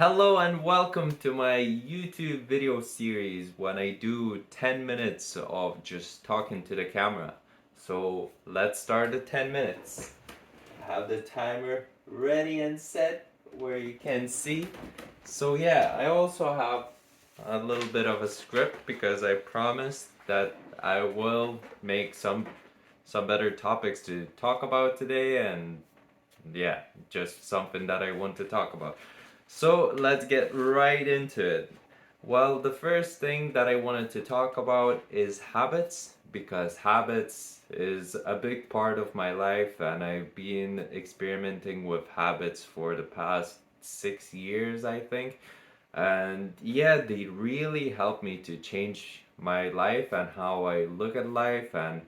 Hello and welcome to my YouTube video series when I do 10 minutes of just talking to the camera. So let's start the 10 minutes. Have the timer ready and set where you can see. So yeah, I also have a little bit of a script because I promised that I will make some better topics to talk about today, and yeah, just something that I want to talk about. So let's get right into it. Well, the first thing that I wanted to talk about is habits because habits is a big part of my life, and I've been experimenting with habits for the past 6 years, I think. And yeah, they really help me to change my life and how I look at life, and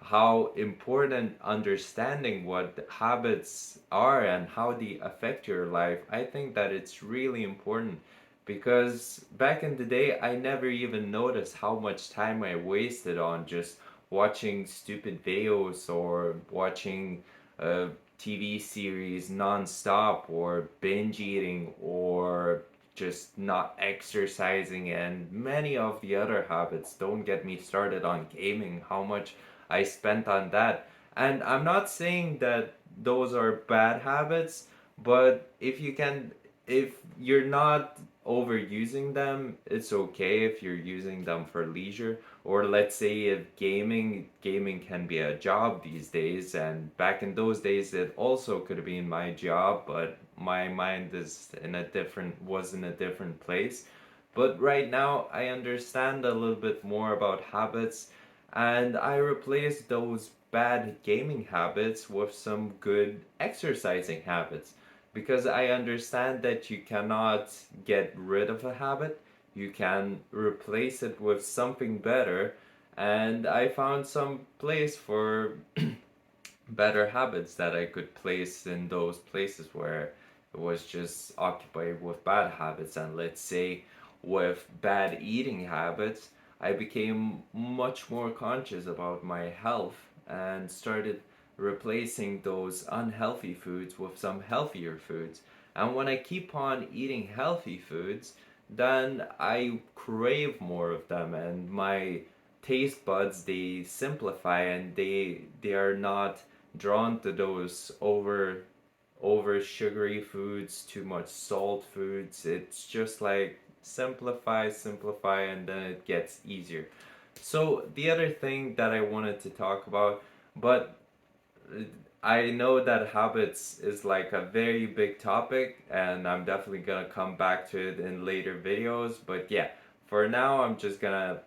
how important understanding what habits are and how they affect your life. I think that it's really important because back in the day, I never even noticed how much time I wasted on just watching stupid videos or watching TV series non-stop or binge eating or just not exercising and many of the other habits. Don't get me started on gaming, how much I spent on that. And I'm not saying that those are bad habits, but if you're not overusing them, it's okay if you're using them for leisure. Or let's say if gaming can be a job these days, and back in those days it also could have been my job, but my mind is in a different was in a different place. But right now I understand a little bit more about habits, and I replace those bad gaming habits with some good exercising habits because I understand that you cannot get rid of a habit, you can replace it with something better. And I found some place for better habits that I could place in those places where it was just occupied with bad habits. And let's say with bad eating habits, I became much more conscious about my health and started replacing those unhealthy foods with some healthier foods. And when I keep on eating healthy foods, then I crave more of them, and my taste buds, they simplify, and they are not drawn to those over sugary foods, too much salt foods. It's just like simplify, and then it gets easier. So the other thing that I wanted to talk about, but I know that habits is like a very big topic, and I'm definitely gonna come back to it in later videos. But yeah, for now, I'm just gonna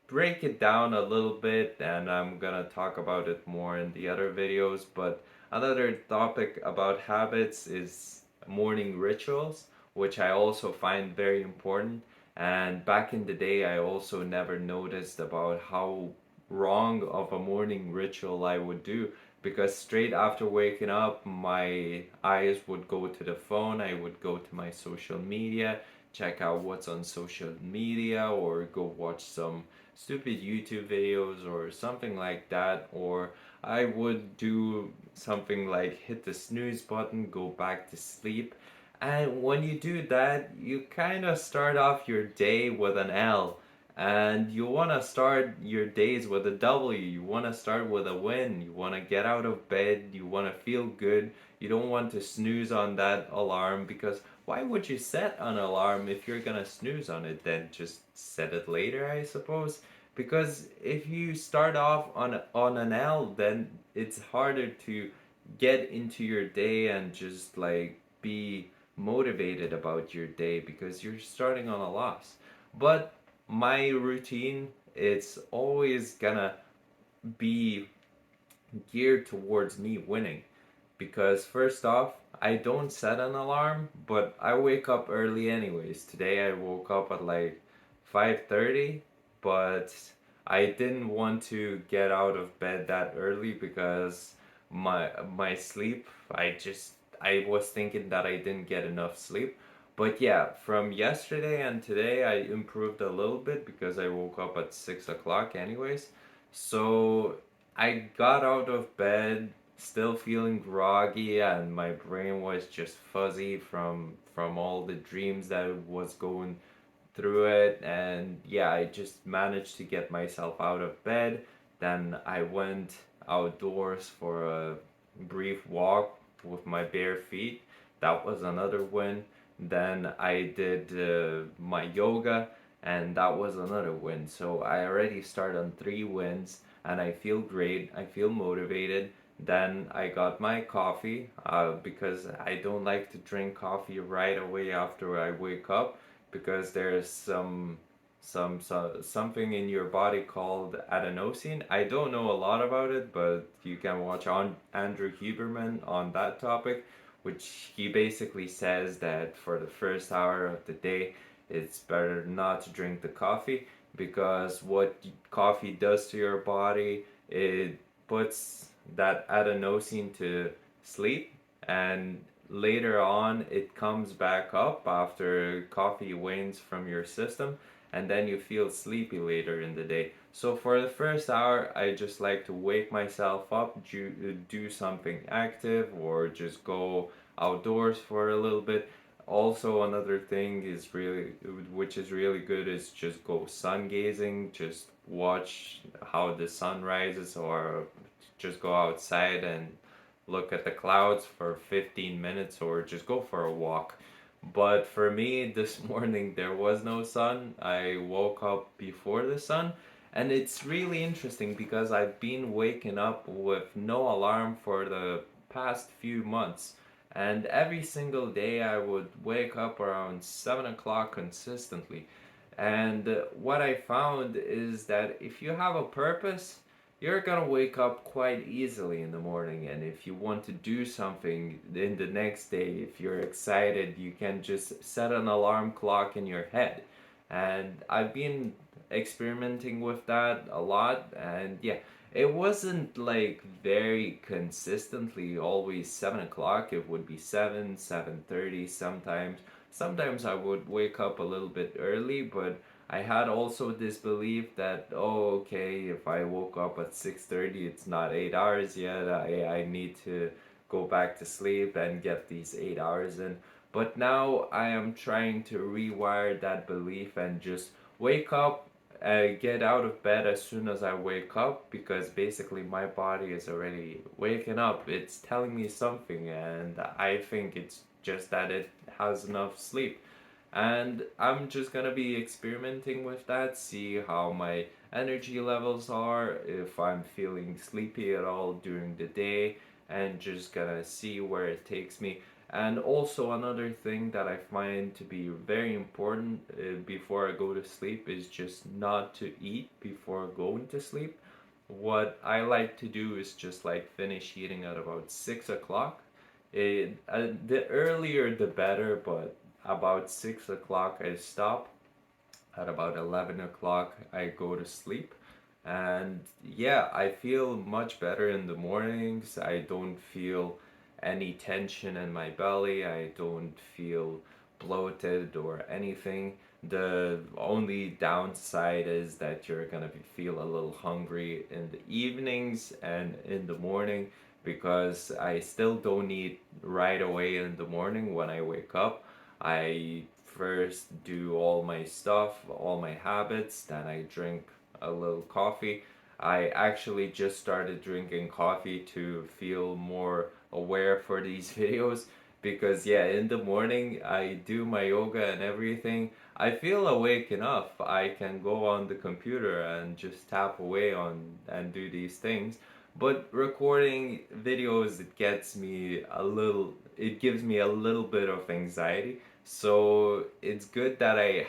break it down a little bit, and I'm gonna talk about it more in the other videos. But another topic about habits is morning rituals, which I also find very important. And back in the day, I also never noticed about how wrong of a morning ritual I would do, because straight after waking up, my eyes would go to the phone, I would go to my social media, check out what's on social media, or go watch some stupid YouTube videos or something like that. Or I would do something like hit the snooze button, go back to sleep. And when you do that, you kind of start off your day with an L. And you want to start your days with a W. You want to start with a win. You want to get out of bed. You want to feel good. You don't want to snooze on that alarm, because why would you set an alarm if you're gonna snooze on it? Then just set it later, I suppose. Because if you start off on an L, then it's harder to get into your day and just like be motivated about your day because you're starting on a loss. But my routine, it's always gonna be geared towards me winning, because first off, I don't set an alarm, but I wake up early anyways. Today I woke up at like 5:30, but I didn't want to get out of bed that early because my sleep, I was thinking that I didn't get enough sleep. But yeah, from yesterday and today I improved a little bit because I woke up at 6 o'clock anyways. So I got out of bed still feeling groggy, and my brain was just fuzzy from from all the dreams that was going through it. And yeah, I just managed to get myself out of bed. Then I went outdoors for a brief walk with my bare feet. That was another win. Then I did my yoga, and that was another win. So I already started on 3 wins, and I feel great. I feel motivated. Then I got my coffee because I don't like to drink coffee right away after I wake up, because there's something in your body called adenosine. I don't know a lot about it, but you can watch on Andrew Huberman on that topic, which he basically says that for the first hour of the day, it's better not to drink the coffee, because what coffee does to your body, it puts that adenosine to sleep, and later on it comes back up after coffee wanes from your system, and then you feel sleepy later in the day. So for the first hour, I just like to wake myself up, do something active, or just go outdoors for a little bit. Also, another thing is really, which is really good, is just go sun gazing. Just watch how the sun rises, or just go outside and look at the clouds for 15 minutes, or just go for a walk. But for me, this morning there was no sun. I woke up before the sun, and it's really interesting because I've been waking up with no alarm for the past few months. And every single day I would wake up around 7 o'clock consistently. And what I found is that if you have a purpose, you're gonna wake up quite easily in the morning. And if you want to do something in the next day, if you're excited, you can just set an alarm clock in your head. And I've been experimenting with that a lot. And yeah, it wasn't like very consistently always 7 o'clock. It would be 7, 7:30 sometimes. Sometimes I would wake up a little bit early, but I had also this belief that, oh, okay, if I woke up at 6:30, it's not 8 hours yet. I need to go back to sleep and get these 8 hours in. But now I am trying to rewire that belief and just wake up, get out of bed as soon as I wake up, because basically my body is already waking up. It's telling me something, and I think it's just that it has enough sleep. And I'm just gonna be experimenting with that, see how my energy levels are, if I'm feeling sleepy at all during the day, and just gonna see where it takes me. And also, another thing that I find to be very important before I go to sleep is just not to eat before going to sleep. What I like to do is just like finish eating at about 6 o'clock. The earlier the better, but about 6 o'clock I stop. At about 11 o'clock I go to sleep. And yeah, I feel much better in the mornings. I don't feel any tension in my belly. I don't feel bloated or anything. The only downside is that you're gonna feel a little hungry in the evenings and in the morning, because I still don't eat right away in the morning when I wake up. I first do all my stuff, all my habits, then I drink a little coffee. I actually just started drinking coffee to feel more aware for these videos, because yeah, in the morning I do my yoga and everything. I feel awake enough. I can go on the computer and just tap away on and do these things. But recording videos, it gives me a little bit of anxiety. So it's good that I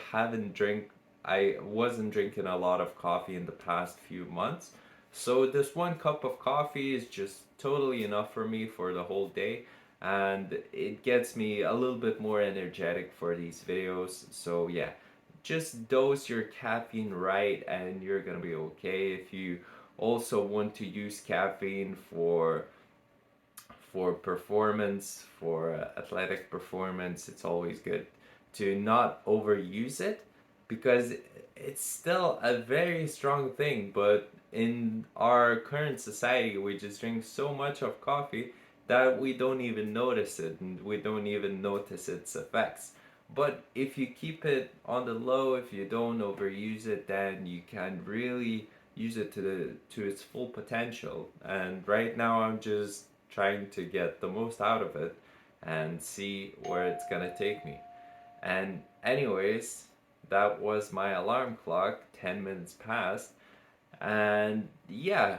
wasn't drinking a lot of coffee in the past few months. So this 1 cup of coffee is just totally enough for me for the whole day, and it gets me a little bit more energetic for these videos. So yeah, just dose your caffeine right and you're gonna be okay. If you also want to use caffeine for performance, for athletic performance, it's always good to not overuse it, because it's still a very strong thing. But in our current society, we just drink so much of coffee that we don't even notice it and we don't even notice its effects. But if you keep it on the low, if you don't overuse it, then you can really use it to its full potential. And right now I'm just trying to get the most out of it and see where it's gonna take me. And anyways, that was my alarm clock, 10 minutes past. And yeah,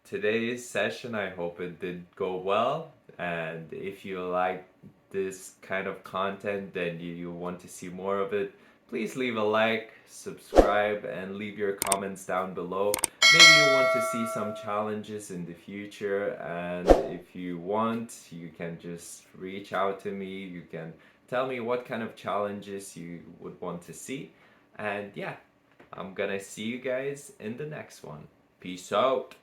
today's session, I hope it did go well. And if you like this kind of content, then you want to see more of it, please leave a like, subscribe, and leave your comments down below. Maybe you want to see some challenges in the future, and if you want, you can just reach out to me. You can tell me what kind of challenges you would want to see. And yeah, I'm gonna see you guys in the next one. Peace out.